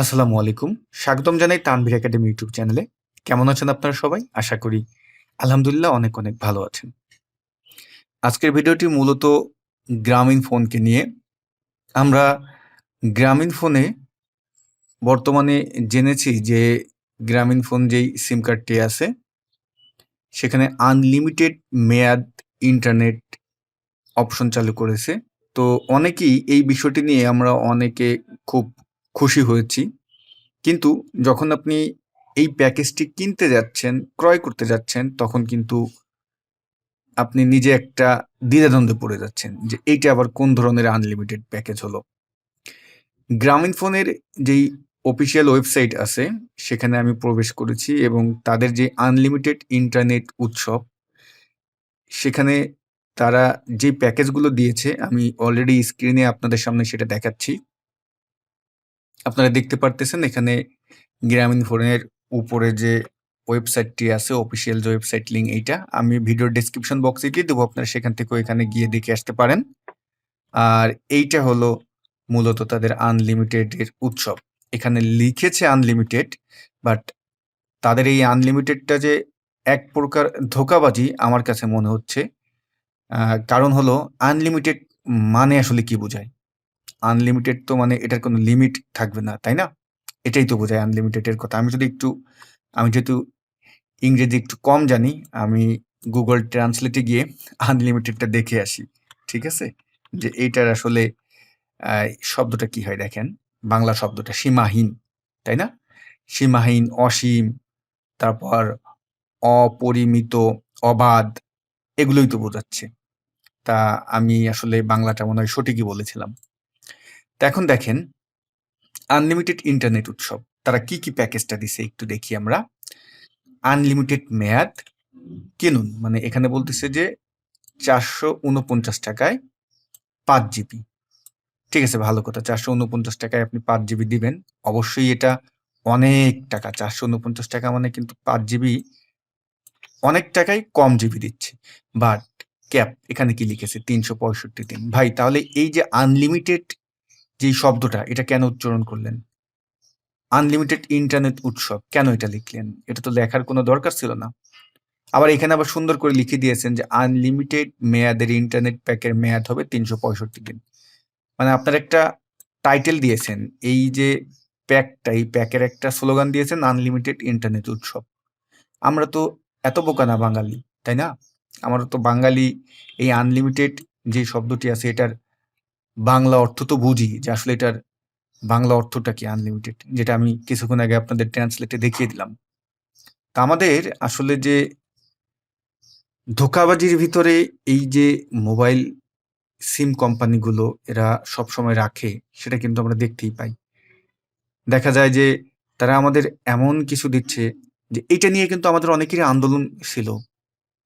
আসসালামু আলাইকুম। স্বাগতম জানাই তানভীর একাডেমি ইউটিউব চ্যানেলে। কেমন আছেন আপনারা সবাই? আশা করি আলহামদুলিল্লাহ অনেক, অনেক ভালো আছেন। আজকের ভিডিওটি মূলত গ্রামীণ ফোনকে নিয়ে। আমরা গ্রামীণ ফোনে বর্তমানে জেনেছি যে গ্রামীণ ফোন যেই সিম কার্ডটি আছে, সেখানে আনলিমিটেড মেয়াদ ইন্টারনেট অপশন চালু করেছে। তো অনেকেই এই বিষয়টি নিয়ে আমরা অনেকে খুব খুশি হয়েছি। কিন্তু যখন আপনি এই প্যাকেজটি কিনতে যাচ্ছেন, ক্রয় করতে যাচ্ছেন, তখন কিন্তু আপনি নিজে একটা দ্বিধাদ্বন্দ্বে পড়ে যাচ্ছেন যে এইটা আবার কোন ধরনের আনলিমিটেড প্যাকেজ হলো। গ্রামীণ ফোনের যেই অফিসিয়াল ওয়েবসাইট আছে সেখানে আমি প্রবেশ করেছি এবং তাদের যে আনলিমিটেড ইন্টারনেট উৎসব, সেখানে তারা যে প্যাকেজগুলো দিয়েছে আমি অলরেডি স্ক্রিনে আপনাদের সামনে সেটা দেখাচ্ছি। আপনারা দেখতে পারতেছেন এখানে গ্রামীণ ফোনের উপরে যে ওয়েবসাইটটি আছে, অফিসিয়াল যে ওয়েবসাইট লিঙ্ক এইটা আমি ভিডিওর ডেসক্রিপশন বক্সে দিয়ে দেবো, আপনারা সেখান থেকেও এখানে গিয়ে দেখে আসতে পারেন। আর এইটা হলো মূলত তাদের আনলিমিটেডের উৎসব। এখানে লিখেছে আনলিমিটেড, বাট তাদের এই আনলিমিটেডটা যে এক প্রকার ধোঁকাবাজি আমার কাছে মনে হচ্ছে। কারণ হলো আনলিমিটেড মানে আসলে কি বোঝায়? আনলিমিটেড তো মানে এটার কোনো লিমিট থাকবে না, তাই না? এটাই তো বোঝায় আনলিমিটেডের কথা। আমি যেহেতু ইংরেজি একটু কম জানি, আমি গুগল ট্রান্সলেটে গিয়ে আনলিমিটেডটা দেখে আসি। ঠিক আছে? যে এইটার আসলে আ শব্দটা কি হয় দেখেন। বাংলা শব্দটা সীমাহীন, তাই না? সীমাহীন, অসীম, তারপর অপরিমিত, অবাধ এগুলোই তো বোঝাচ্ছে। তা আমি আসলে বাংলাটা মনে হয় সঠিকই বলেছিলাম। তো এখন দেখেন আনলিমিটেড ইন্টারনেট উৎসব। তারা কি, কি প্যাকেজটা দিছে একটু দেখি আমরা। আনলিমিটেড মেয়াদ কিনুন। মানে এখানে বলতেছে যে ৳৪৪৯ য় ৫ জিবি। ঠিক আছে, ভালো কথা। ৳৪৪৯ য় আপনি ৫ জিবি দিবেন। অবশ্যই এটা অনেক টাকা। ৳৪৪৯ মানে কিন্তু ৫ জিবি অনেক টাকাই কম জিবি দিচ্ছে। বাট ক্যাপ এখানে কি লিখেছে? ৩৬৫ দিন। ভাই তাহলে এই যে আনলিমিটেড যেই শব্দটা এটা কেন উচ্চারণ করলেন? আনলিমিটেড ইন্টারনেট উৎসব কেন এটা লিখলেন? এটা তো লেখার কোনো দরকার ছিল না। আবার এখানে আবার সুন্দর করে লিখে দিয়েছেন যে আনলিমিটেড মেয়াদের ইন্টারনেট প্যাকের মেয়াদ হবে ৩৬৫ দিন। মানে আপনার একটা টাইটেল দিয়েছেন। এই যে প্যাকটা, এই প্যাকের একটা স্লোগান দিয়েছেন আনলিমিটেড ইন্টারনেট উৎসব। আমরা তো এত বোকা না বাঙালি, তাই না? আমরা তো বাঙালি এই আনলিমিটেড যে শব্দটি আছে এটার বাংলা অর্থ তো বুঝি যে আসলে এটার বাংলা অর্থটা কি আনলিমিটেড, যেটা আমি কিছুক্ষণ আগে আপনাদের ট্রান্সলেটে দেখিয়ে দিলাম। তা আমাদের আসলে যে ধোঁকাবাজির ভিতরে এই যে মোবাইল সিম কোম্পানিগুলো এরা সবসময় রাখে সেটা কিন্তু আমরা দেখতেই পাই। দেখা যায় যে তারা আমাদের এমন কিছু দিচ্ছে যে এইটা নিয়ে কিন্তু আমাদের অনেকেরই আন্দোলন ছিল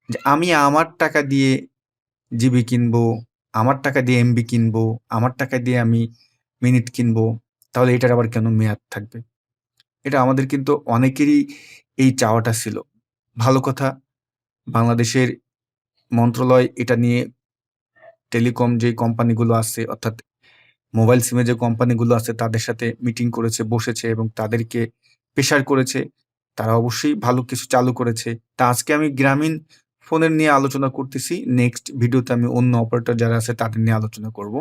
যে আমি আমার টাকা দিয়ে জিবি কিনবো, আমার টাকা দিয়ে এমবি কিনবো, আমার টাকা দিয়ে আমি মিনিট কিনবো, তাহলে এটার আবার কেন মেয়াদ থাকবে? এটা আমাদের কিন্তু অনেকেরই এই চাওয়াটা ছিল। ভালো কথা, বাংলাদেশের মন্ত্রণালয় এটা নিয়ে টেলিকম যে কোম্পানিগুলো আছে অর্থাৎ মোবাইল সিমে যে কোম্পানিগুলো আছে তাদের সাথে মিটিং করেছে, বসেছে এবং তাদেরকে প্রেশার করেছে। তারা অবশ্যই ভালো কিছু চালু করেছে। তা আজকে আমি গ্রামীণ ফোনের নিয়ে আলোচনা করতেছি। নেক্সট ভিডিওতে আমি অন্য অপারেটর যারা আছে তাদের নিয়ে আলোচনা করব।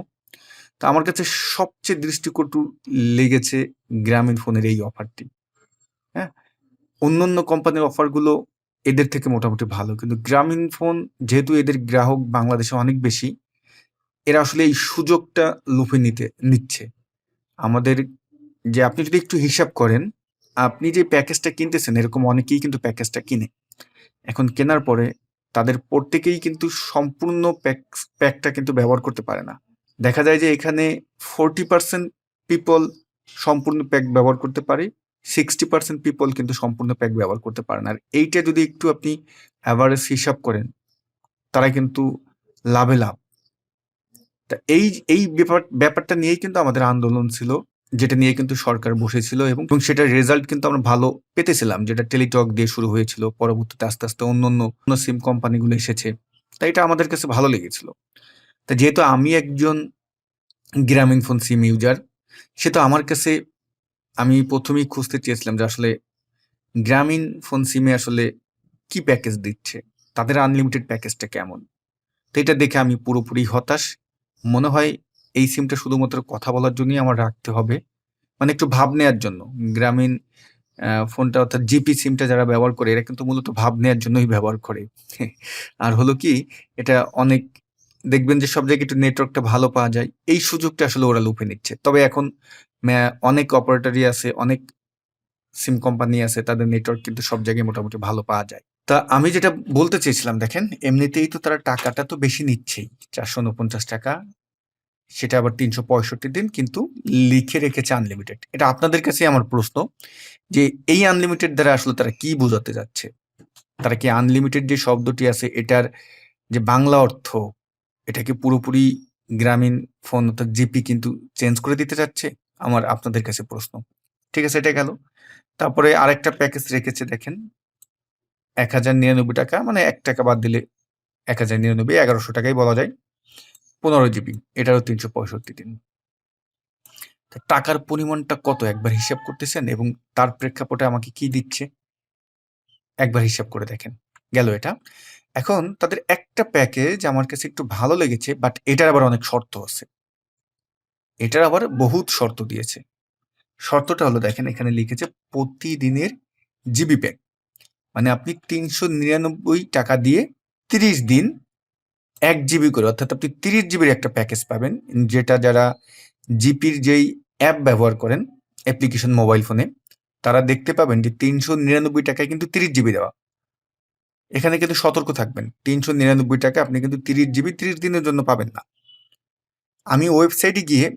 তো আমার কাছে সবচেয়ে দৃষ্টিকটু লেগেছে গ্রামীণ ফোনের এই অফারটি। হ্যাঁ? অন্যান্য কোম্পানির অফারগুলো এদের থেকে মোটামুটি ভালো। কিন্তু গ্রামীণ ফোন যেহেতু এদের গ্রাহক বাংলাদেশে অনেক বেশি, এরা আসলে এই সুযোগটা লুফে নিচ্ছে। আমাদের যে আপনি যদি একটু হিসাব করেন, আপনি যে প্যাকেজটা কিনতেছেন এরকম অনেকেই কিন্তু প্যাকেজটা কিনে। এখন কেনার পরে তাদের প্রত্যেকেই কিন্তু সম্পূর্ণ প্যাকটা কিন্তু ব্যবহার করতে পারে না। দেখা যায় যে এখানে 40% পিপল সম্পূর্ণ প্যাক ব্যবহার করতে পারে, 60% পিপল কিন্তু সম্পূর্ণ প্যাক ব্যবহার করতে পারে না। আর এইটা যদি একটু আপনি এভারেজ হিসাব করেন, তারা কিন্তু লাভে লাভ। তা এই ব্যাপারটা নিয়েই কিন্তু আমাদের আন্দোলন ছিল। যেটা নিয়ে কিন্তু সরকার বসেছিল এবং সেটার রেজাল্ট কিন্তু আমরা ভালো পেতেছিলাম। যেটা টেলিটক দিয়ে শুরু হয়েছিল। পরবর্তীতে আস্তে, আস্তে অন্যান্য সিম কোম্পানিগুলো এসেছে। তাই এটা আমাদের কাছে ভালো লেগেছিল। তা যেহেতু আমি একজন গ্রামীণ ফোন সিম ইউজার, সে তো আমার কাছে আমি প্রথমেই খুঁজতে চেয়েছিলাম যে আসলে গ্রামীণ ফোন সিমে আসলে কি প্যাকেজ দিচ্ছে, তাদের আনলিমিটেড প্যাকেজটা কেমন। তো এটা দেখে আমি পুরোপুরি হতাশ। মনে হয় এই সিমটা শুধুমাত্র কথা বলার জন্যই আমার রাখতে হবে, মানে একটু ভাব নেওয়ার জন্য। গ্রামীণ ফোনটা অর্থাৎ জিপি সিমটা যারা ব্যবহার করে এরা কিন্তু মূলত ভাব নেওয়ার জন্যই ব্যবহার করে। আর হলো কি, এটা অনেক দেখবেন যে সব জায়গায় একটু নেটওয়ার্কটা ভালো পাওয়া যায়, এই সুযোগটা আসলে ওরা লুফে নিচ্ছে। তবে এখন অনেক অপারেটরই আছে, অনেক সিম কোম্পানি আছে, তাদের নেটওয়ার্ক কিন্তু সব জায়গায় মোটামুটি ভালো পাওয়া যায়। তা আমি যেটা বলতে চেয়েছিলাম, দেখেন এমনিতেই তো তারা টাকাটা তো বেশি নিচ্ছেই, 449 টাকা, সেটা আবার 365 দিন, কিন্তু লিখে রেখেছে আনলিমিটেড। এটা আপনাদের কাছে আমার প্রশ্ন যে এই আনলিমিটেড দ্বারা আসলে তারা কি বোঝাতে যাচ্ছে। তারা কি আনলিমিটেড যে শব্দটি আছে এটার যে বাংলা অর্থ, এটা কি পুরোপুরি গ্রামীণ ফোন অর্থাৎ জিপি কিন্তু চেঞ্জ করে দিতে চাচ্ছে? আমার আপনাদের কাছে প্রশ্ন। ঠিক আছে, এটা গেল। তারপরে আরেকটা প্যাকেজ রেখেছে, দেখেন 1099 টাকা, মানে 1 টাকা বাদ দিলে 1099, 1100 টাকাই বলা যায়, 15 জিবি, এটারও 365 দিন। টাকার পরিমাণটা কত একবার হিসাব করতেছেন, এবং তার প্রেক্ষাপটে আমাকে কি দিচ্ছে একবার হিসাব করে দেখেন। গেল এটা। এখন তাদের একটা প্যাকেজ আমার কাছে একটু ভালো লেগেছে, বাট এটার আবার অনেক শর্ত আছে। এটার আবার বহুত শর্ত দিয়েছে। শর্তটা হলো, দেখেন এখানে লিখেছে প্রতিদিনের জিবি প্যাক, মানে আপনি 399 টাকা দিয়ে 30 দিন 1 জিবি করে, অর্থাৎ আপনি 30 জিবির একটা প্যাকেজ পাবেন, যেটা যারা জিপির যেই অ্যাপ ব্যবহার করেন, অ্যাপ্লিকেশন মোবাইল ফোনে, তারা দেখতে পাবেন যে 399 টাকায় কিন্তু 30 জিবি দেওয়া। এখানে কিন্তু সতর্ক থাকবেন, 399 টাকা আপনি কিন্তু 30 জিবি 30 দিনের জন্য পাবেন না। আমি ওয়েবসাইটে গিয়ে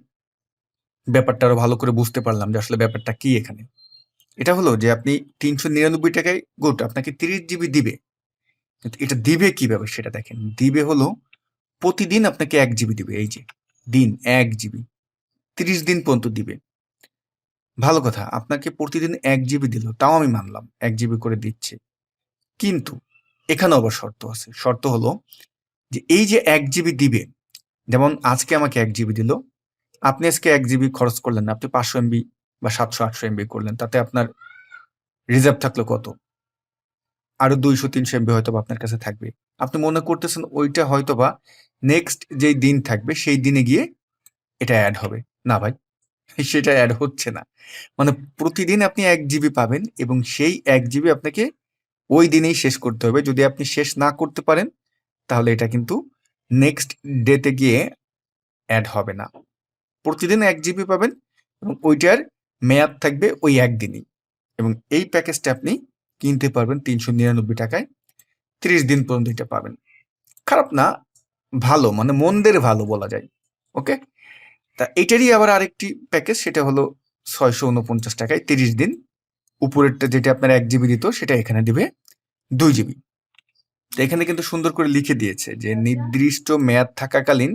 ব্যাপারটা আরো ভালো করে বুঝতে পারলাম যে আসলে ব্যাপারটা কি এখানে। এটা হলো যে আপনি 399 টাকায় গুড আপনাকে 30 জিবি দিবে, কিন্তু এটা দিবে কিভাবে সেটা দেখেন। দিবে হলো প্রতিদিন আপনাকে 1 জিবি দিবে, এই যে দিন 1 জিবি, 30 দিন পর্যন্ত দিবে। ভালো কথা, আপনাকে প্রতিদিন 1 জিবি দিল, তাও আমি মানলাম 1 জিবি করে দিচ্ছে, কিন্তু এখানে আবার শর্ত আছে। শর্ত হলো যে এই যে 1 জিবি দিবে, যেমন আজকে আমাকে 1 জিবি দিল, আপনি আজকে 1 জিবি খরচ করলেন না, আপনি 500 এমবি বা 700-800 এমবি করলেন, তাতে আপনার রিজার্ভ থাকলো কত, আরো 200-300 এমবি হয়তো বা আপনার কাছে থাকবে। আপনি মনে করতেছেন ওইটা হয়তো বা নেক্সট যেই দিন থাকবে সেই দিনে গিয়ে এটা অ্যাড হবে। না ভাই, সেটা অ্যাড হচ্ছে না। মানে প্রতিদিন আপনি 1 জিবি পাবেন, এবং সেই 1 জিবি আপনাকে ওই দিনেই শেষ করতে হবে। যদি আপনি শেষ না করতে পারেন, তাহলে এটা কিন্তু নেক্সট ডেতে গিয়ে অ্যাড হবে না। প্রতিদিন 1 জিবি পাবেন, এবং ওইটার মেয়াদ থাকবে ওই একদিনই, এবং এই প্যাকেজটা আপনি কিনতে পারবেন 399 টাকায়, 30 দিন পর্যন্ত এটা পাবেন। খারাপ না, ভালো, মানে মন্দের ভালো বলা যায়। ওকে, তা এটারই আবার আরেকটি প্যাকেজ, সেটা হলো 649 টাকায় 30 দিন। উপরেরটা যেটা আপনার 1 জিবি দিত, সেটা এখানে দিবে 2 জিবি। তো এখানে কিন্তু সুন্দর করে লিখে দিয়েছে যে নির্দিষ্ট মেয়াদ থাকাকালীন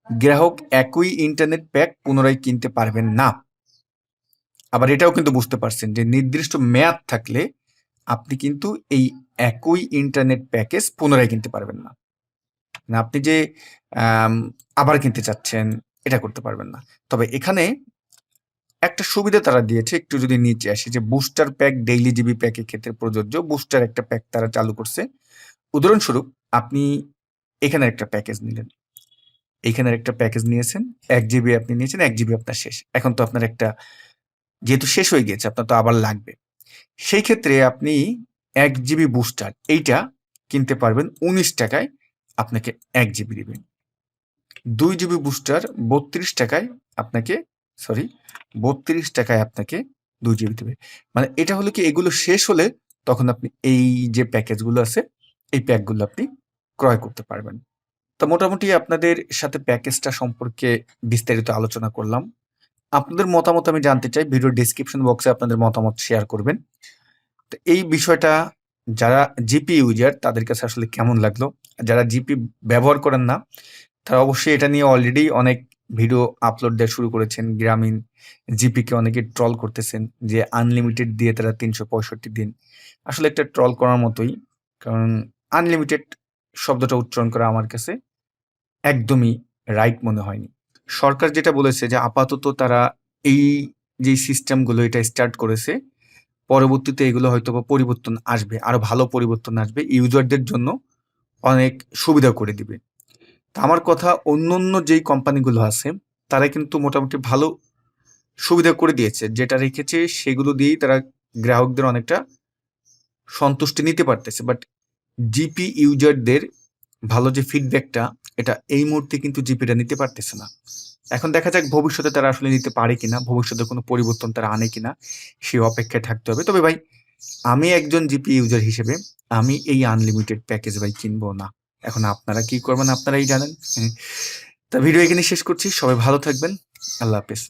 গ্রাহক একই ইন্টারনেট প্যাক পুনরায় কিনতে পারবেন না। আবার এটাও কিন্তু বুঝতে পারছেন যে নির্দিষ্ট মেয়াদ থাকলে আপনি কিন্তু এই একই ইন্টারনেট প্যাকেজ পুনরায় কিনতে পারবেন না। না, আপনি যে আম আবার কিনতে চাচ্ছেন, এটা করতে পারবেন না। তবে এখানে একটা সুবিধা তারা দিয়েছে, একটু যদি নিচে আসি, যে বুস্টার প্যাক ডেইলি জিবি প্যাকের ক্ষেত্রে প্রযোজ্য। বুস্টার একটা প্যাক তারা চালু করছে। উদাহরণস্বরূপ, আপনি এখানের একটা প্যাকেজ নিলেন, এইখানের একটা প্যাকেজ নিয়েছেন, 1 জিবি আপনি নিয়েছেন, 1 জিবি আপনার শেষ। এখন তো আপনার একটা, যেহেতু শেষ হয়ে গিয়েছে, আপনার তো আবার লাগবে। সেই ক্ষেত্রে আপনি 1 জিবি বুস্টার এইটা কিনতে পারবেন 19 টাকায়, আপনাকে 1 জিবি দিবেন। 2 জিবি বুস্টার 32 টাকায় আপনাকে, সরি, 32 টাকায় আপনাকে 2 জিবি দেবে। মানে এটা হলো কি, এগুলো শেষ হলে তখন আপনি এই যে প্যাকেজগুলো আছে, এই প্যাকগুলো আপনি ক্রয় করতে পারবেন। তো মোটামুটি আপনাদের সাথে প্যাকেজটা সম্পর্কে বিস্তারিত আলোচনা করলাম। আপনাদের মতামত আমি জানতে চাই। ভিডিও ডেসক্রিপশন বক্সে আপনাদের মতামত শেয়ার করবেন। তো এই বিষয়টা যারা জিপি ইউজার তাদের কাছে আসলে কেমন লাগলো? যারা জিপি ব্যবহার করেন না, তারা অবশ্যই এটা নিয়ে অলরেডি অনেক ভিডিও আপলোড দেওয়া শুরু করেছেন। গ্রামীণ জিপিকে অনেকে ট্রল করতেছেন যে আনলিমিটেড দিয়ে তারা 365 দিন। আসলে একটা ট্রল করার মতোই। কারণ আনলিমিটেড শব্দটা উচ্চারণ করা আমার কাছে একদমই রাইট মনে হয়নি। সরকার যেটা বলেছে যে আপাতত তারা এই যেই সিস্টেমগুলো এটা স্টার্ট করেছে, পরবর্তীতে এগুলো হয়তোবা পরিবর্তন আসবে, আরো ভালো পরিবর্তন আসবে। ইউজারদের জন্য অনেক সুবিধা করে দিবে। তো আমার কথা অন্যান্য যেই কোম্পানিগুলো আছে, তারা কিন্তু মোটামুটি ভালো সুবিধা করে দিয়েছে। যেটা রেখেছে সেগুলো দিয়েই তারা গ্রাহকদের অনেকটা সন্তুষ্টি নিতে পারতেছে। বাট জিপি ইউজারদের ভালো যে ফিডব্যাকটা, এটা এই মুহূর্তে কিন্তু জিপিটা নিতে পারতেছে না। এখন দেখা যাক ভবিষ্যতে তারা আসলে নিতে পারে কিনা, ভবিষ্যতে কোনো পরিবর্তন তারা আনে কিনা, সেই অপেক্ষায় থাকতে হবে। তবে ভাই, আমি একজন জিপি ইউজার হিসেবে আমি এই আনলিমিটেড প্যাকেজ ভাই কিনবো না। এখন আপনারা কি করবেন আপনারাই জানেন। তা ভিডিও এখানে শেষ করছি। সবাই ভালো থাকবেন। আল্লাহ হাফেজ।